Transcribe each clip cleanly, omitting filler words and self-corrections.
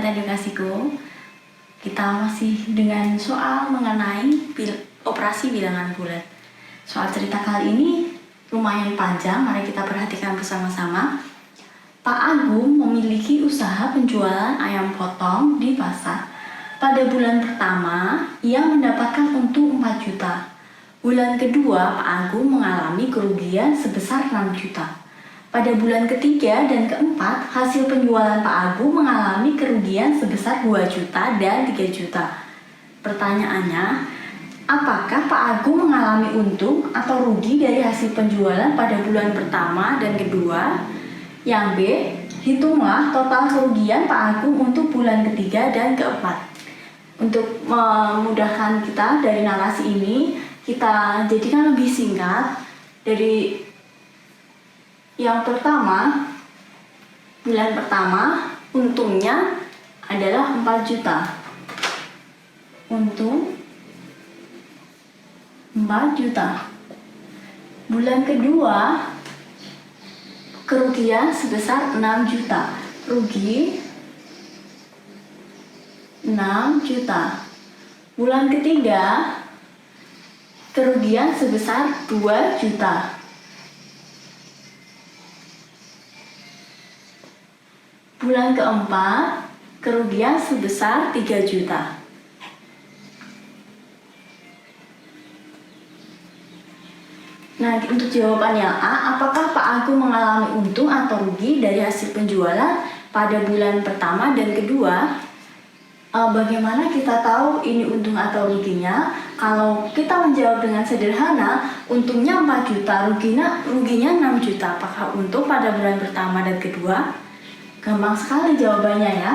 sahabat edukasiku, kita masih dengan soal mengenai operasi bilangan bulat. Soal cerita kali ini lumayan panjang, mari kita perhatikan bersama-sama. Pak Agung memiliki usaha penjualan ayam potong di pasar. Pada bulan pertama, ia mendapatkan untung 4 juta. Bulan kedua, Pak Agung mengalami kerugian sebesar 6 juta. Pada bulan ketiga dan keempat, hasil penjualan Pak Agung mengalami kerugian sebesar 2 juta dan 3 juta. Pertanyaannya, apakah Pak Agung mengalami untung atau rugi dari hasil penjualan pada bulan pertama dan kedua? Yang B, hitunglah total kerugian Pak Agung untuk bulan ketiga dan keempat. Untuk memudahkan kita dari narasi ini, kita jadikan lebih singkat. Dari yang pertama, bulan pertama untungnya adalah 4 juta. Untung 4 juta. Bulan kedua kerugian sebesar 6 juta. Rugi 6 juta. Bulan ketiga kerugian sebesar 2 juta. Bulan keempat, kerugian sebesar 3 juta. Nah, untuk jawaban yang A, apakah Pak Agung mengalami untung atau rugi dari hasil penjualan pada bulan pertama dan kedua? Bagaimana kita tahu ini untung atau ruginya? Kalau kita menjawab dengan sederhana, untungnya 4 juta, ruginya 6 juta. Apakah untung pada bulan pertama dan kedua? Gampang sekali jawabannya ya.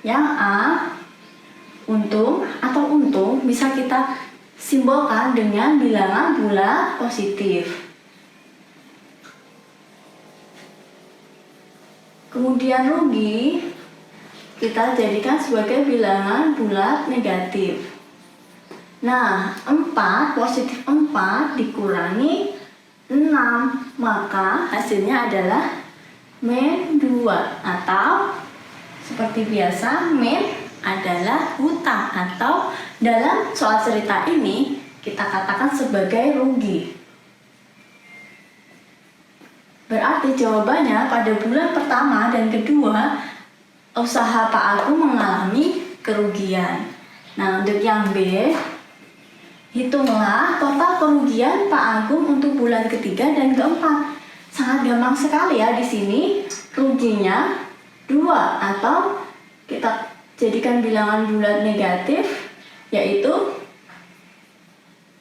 Yang A, untung atau untung bisa kita simbolkan dengan bilangan bulat positif. Kemudian rugi kita jadikan sebagai bilangan bulat negatif. Nah, 4 positif 4 dikurangi 6, maka hasilnya adalah min 2, atau seperti biasa min adalah hutang, atau dalam soal cerita ini kita katakan sebagai rugi. Berarti jawabannya pada bulan pertama dan kedua usaha Pak Agung mengalami kerugian. Nah, untuk yang B, hitunglah total kerugian Pak Agung untuk bulan ketiga dan keempat. Sangat gampang sekali ya di sini. Ruginya 2, atau kita jadikan bilangan bulat negatif, yaitu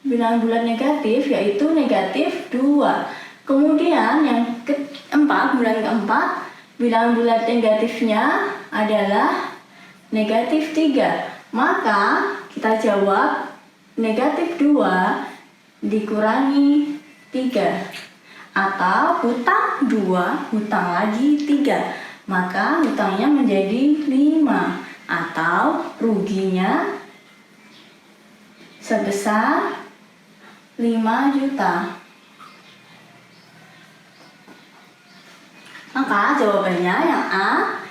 bilangan bulat negatif yaitu negatif 2. Kemudian yang keempat, bulan keempat, bilangan bulat negatifnya adalah negatif 3. Maka kita jawab negatif 2 dikurangi 3. Atau hutang 2, hutang lagi 3, maka hutangnya menjadi 5, atau ruginya sebesar 5 juta. Maka jawabannya yang A,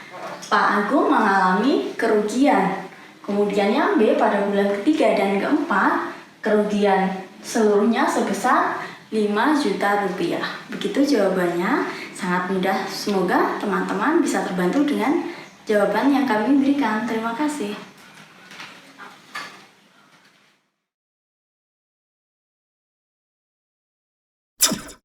Pak Agung mengalami kerugian. Kemudian yang B, pada bulan ketiga dan keempat, kerugian seluruhnya sebesar 5 juta rupiah. Begitu jawabannya, sangat mudah. Semoga teman-teman bisa terbantu dengan jawaban yang kami berikan. Terima kasih.